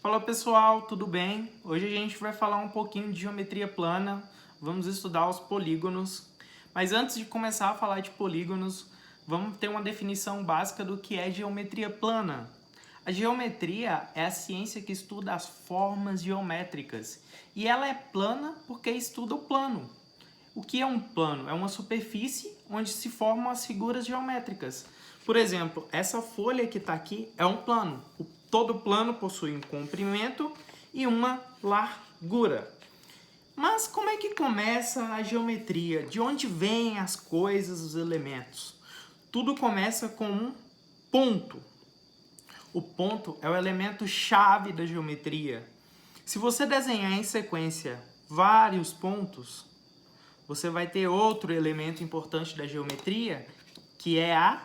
Fala pessoal, tudo bem? Hoje a gente vai falar um pouquinho de geometria plana, vamos estudar os polígonos. Mas antes de começar a falar de polígonos, vamos ter uma definição básica do que é geometria plana. A geometria é a ciência que estuda as formas geométricas e ela é plana porque estuda o plano. O que é um plano? É uma superfície onde se formam as figuras geométricas. Por exemplo, essa folha que está aqui é um plano. Todo plano possui um comprimento e uma largura. Mas como é que começa a geometria? De onde vêm as coisas, os elementos? Tudo começa com um ponto. O ponto é o elemento chave da geometria. Se você desenhar em sequência vários pontos, você vai ter outro elemento importante da geometria, que é a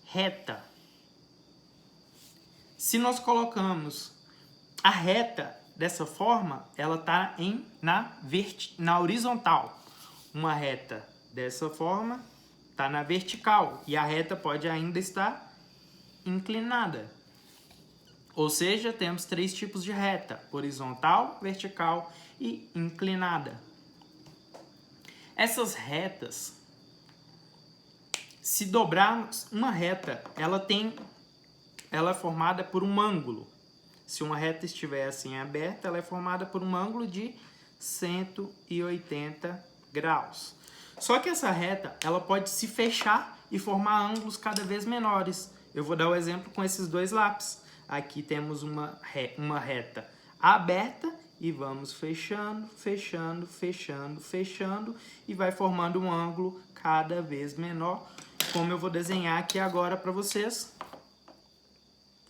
reta. Se nós colocamos a reta dessa forma, ela está na horizontal. Uma reta dessa forma está na vertical e a reta pode ainda estar inclinada. Ou seja, temos três tipos de reta: horizontal, vertical e inclinada. Essas retas, se dobrarmos uma reta, ela é formada por um ângulo. Se uma reta estiver assim aberta, ela é formada por um ângulo de 180 graus. Só que essa reta, ela pode se fechar e formar ângulos cada vez menores. Eu vou dar o exemplo com esses dois lápis. Aqui temos uma reta aberta e vamos fechando, fechando, fechando, fechando e vai formando um ângulo cada vez menor, como eu vou desenhar aqui agora para vocês.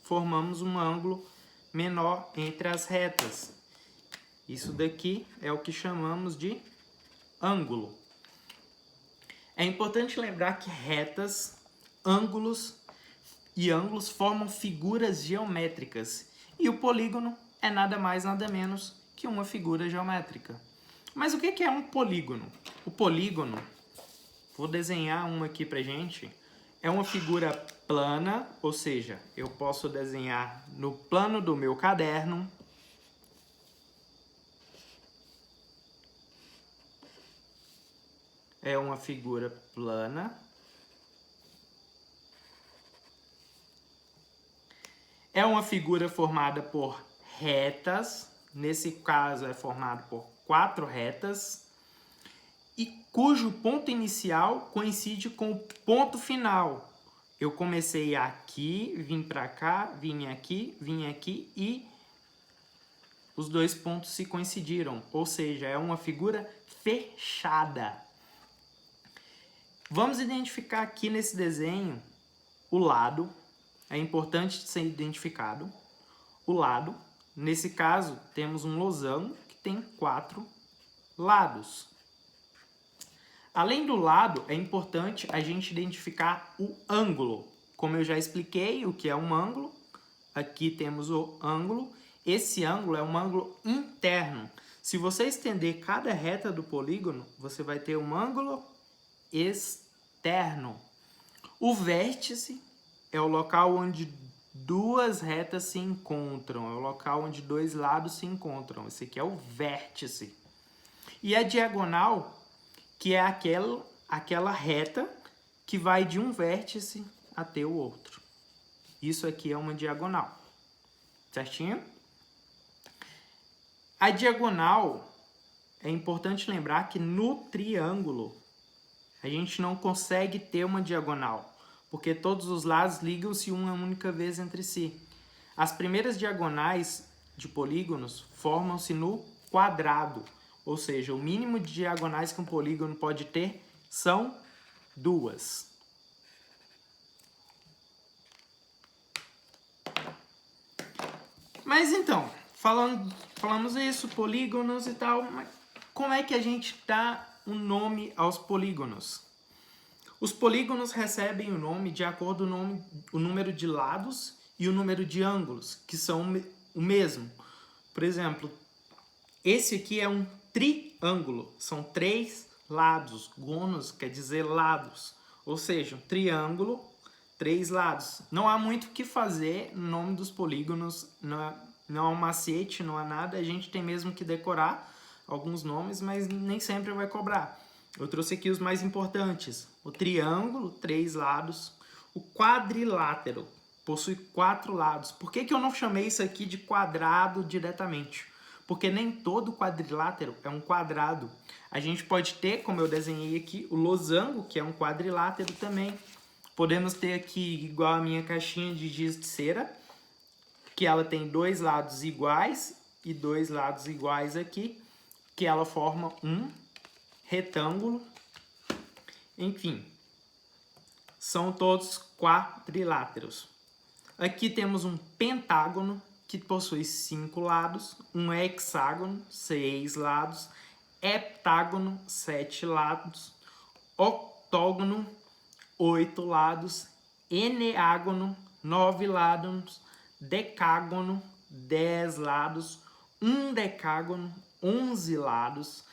Formamos um ângulo menor entre as retas. Isso daqui é o que chamamos de ângulo. É importante lembrar que retas, ângulos e ângulos formam figuras geométricas e o polígono é nada mais nada menos que uma figura geométrica. Mas o que é um polígono? O polígono, vou desenhar um aqui pra gente, é uma figura plana, ou seja, eu posso desenhar no plano do meu caderno. É uma figura plana. É uma figura formada por retas, nesse caso é formado por 4 retas, e cujo ponto inicial coincide com o ponto final. Eu comecei aqui, vim para cá, vim aqui e os dois pontos se coincidiram, ou seja, é uma figura fechada. Vamos identificar aqui nesse desenho o lado. É importante ser identificado o lado. Nesse caso, temos um losango que tem 4 lados. Além do lado, é importante a gente identificar o ângulo. Como eu já expliquei o que é um ângulo, aqui temos o ângulo. Esse ângulo é um ângulo interno. Se você estender cada reta do polígono, você vai ter um ângulo externo. O vértice é o local onde duas retas se encontram, é o local onde dois lados se encontram. Esse aqui é o vértice. E a diagonal, que é aquela reta que vai de um vértice até o outro. Isso aqui é uma diagonal, certinho? A diagonal, é importante lembrar que no triângulo a gente não consegue ter uma diagonal, porque todos os lados ligam-se uma única vez entre si. As primeiras diagonais de polígonos formam-se no quadrado, ou seja, o mínimo de diagonais que um polígono pode ter são 2. Mas então, falamos isso, polígonos e tal, mas como é que a gente dá um nome aos polígonos? Os polígonos recebem o nome de acordo com o número de lados e o número de ângulos, que são o mesmo. Por exemplo, esse aqui é um triângulo, são 3 lados, gônos quer dizer lados, ou seja, um triângulo, 3 lados. Não há muito o que fazer no nome dos polígonos não há um macete, não há nada, a gente tem mesmo que decorar alguns nomes, mas nem sempre vai cobrar. Eu trouxe aqui os mais importantes. O triângulo, 3 lados. O quadrilátero possui 4 lados. Por que eu não chamei isso aqui de quadrado diretamente? Porque nem todo quadrilátero é um quadrado. A gente pode ter, como eu desenhei aqui, o losango, que é um quadrilátero também. Podemos ter aqui, igual a minha caixinha de giz de cera, que ela tem 2 lados iguais e 2 lados iguais aqui, que ela forma um retângulo. Enfim, são todos quadriláteros. Aqui temos um pentágono, que possui 5 lados, um hexágono, 6 lados, heptágono, 7 lados, octógono, 8 lados, eneágono, 9 lados, decágono, 10 lados, um decágono, 11 lados,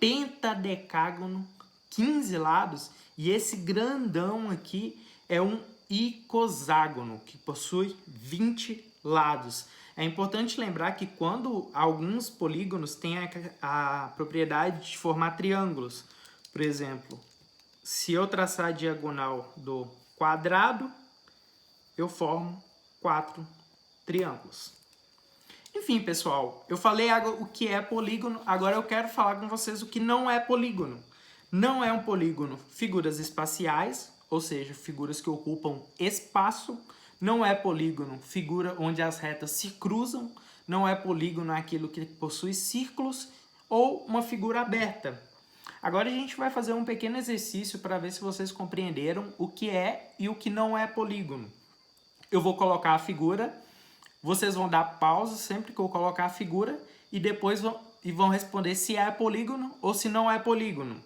pentadecágono, 15 lados, e esse grandão aqui é um icoságono, que possui 20 lados. É importante lembrar que quando alguns polígonos têm a propriedade de formar triângulos, por exemplo, se eu traçar a diagonal do quadrado, eu formo 4 triângulos. Enfim, pessoal, eu falei o que é polígono, agora eu quero falar com vocês o que não é polígono. Não é um polígono figuras espaciais, ou seja, figuras que ocupam espaço. Não é polígono figura onde as retas se cruzam. Não é polígono aquilo que possui círculos ou uma figura aberta. Agora a gente vai fazer um pequeno exercício para ver se vocês compreenderam o que é e o que não é polígono. Eu vou colocar a figura, vocês vão dar pausa sempre que eu colocar a figura e depois vão responder se é polígono ou se não é polígono.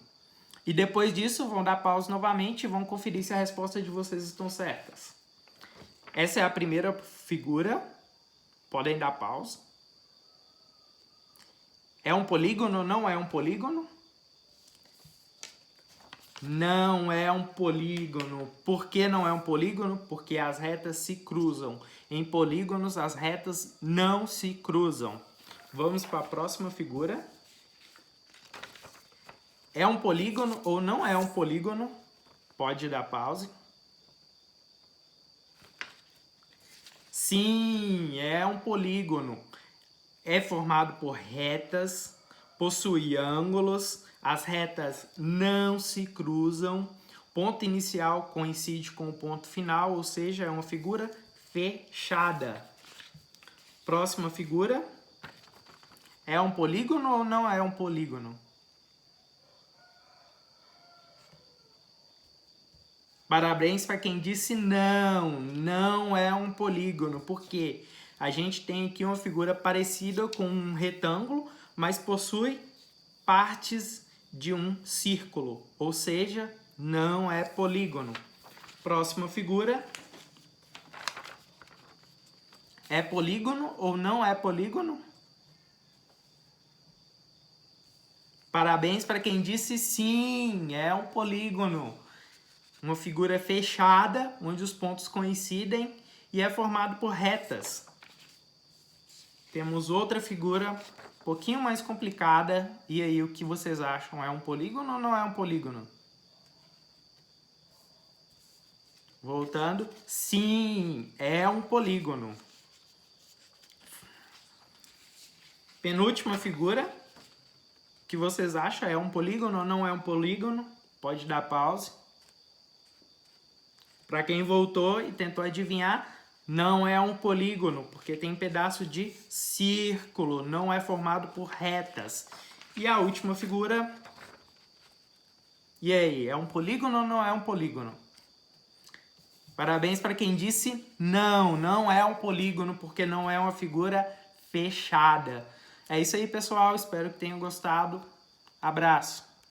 E depois disso vão dar pausa novamente e vão conferir se a resposta de vocês estão certas. Essa é a primeira figura. Podem dar pausa. É um polígono ou não é um polígono? Não é um polígono. Por que não é um polígono? Porque as retas se cruzam. Em polígonos, as retas não se cruzam. Vamos para a próxima figura. É um polígono ou não é um polígono? Pode dar pausa. Sim, é um polígono. É formado por retas, possui ângulos, as retas não se cruzam, ponto inicial coincide com o ponto final, ou seja, é uma figura fechada. Próxima figura. É um polígono ou não é um polígono? Parabéns para quem disse não, não é um polígono, porque a gente tem aqui uma figura parecida com um retângulo, mas possui partes de um círculo, ou seja, não é polígono. Próxima figura. É polígono ou não é polígono? Parabéns para quem disse sim, é um polígono. Uma figura fechada, onde os pontos coincidem e é formado por retas. Temos outra figura um pouquinho mais complicada. E aí, o que vocês acham? É um polígono ou não é um polígono? Voltando. Sim, é um polígono. Penúltima figura. O que vocês acham? É um polígono ou não é um polígono? Pode dar pausa. Para quem voltou e tentou adivinhar, não é um polígono, porque tem pedaço de círculo, não é formado por retas. E a última figura. E aí, é um polígono ou não é um polígono? Parabéns para quem disse não, não é um polígono, porque não é uma figura fechada. É isso aí, pessoal. Espero que tenham gostado. Abraço.